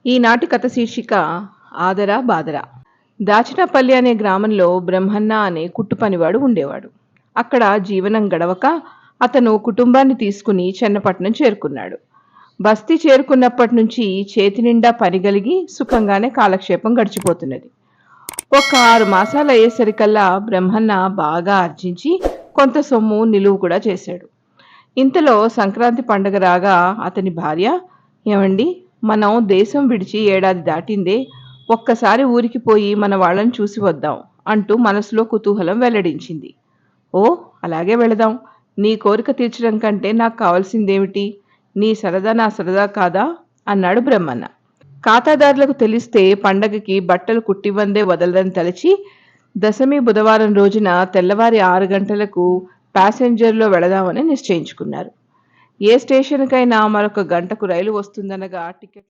ఈనాటి కథ శీర్షిక ఆదరా బాదరా. దాచినపల్లి అనే గ్రామంలో బ్రహ్మన్న అనే కుట్టు పనివాడు ఉండేవాడు. అక్కడ జీవనం గడవక అతను కుటుంబాన్ని తీసుకుని చెన్నపట్నం చేరుకున్నాడు. బస్తీ చేరుకున్నప్పటి నుంచి చేతి నిండా పని కలిగి సుఖంగానే కాలక్షేపం గడిచిపోతున్నది. ఒక 6 మాసాలు అయ్యేసరికల్లా బ్రహ్మన్న బాగా ఆర్జించి కొంత సొమ్ము నిలువు కూడా చేశాడు. ఇంతలో సంక్రాంతి పండగ రాగా అతని భార్య, ఏమండి, మనం దేశం విడిచి ఏడాది దాటిందే, ఒక్కసారి ఊరికి పోయి మన వాళ్ళని చూసి వద్దాం అంటూ మనసులో కుతూహలం వెల్లడించింది. ఓ, అలాగే వెళదాం. నీ కోరిక తీర్చడం కంటే నాకు కావాల్సిందేమిటి? నీ సరదా నా సరదా కాదా అన్నాడు బ్రహ్మన్న. ఖాతాదారులకు తెలిస్తే పండగకి బట్టలు కుట్టివందే వదలదని తలచి దశమి బుధవారం రోజున తెల్లవారి 6 గంటలకు ప్యాసింజర్లో వెళదామని నిశ్చయించుకున్నారు. ఏ స్టేషన్కైనా మరొక గంటకు రైలు వస్తుందనగా టికెట్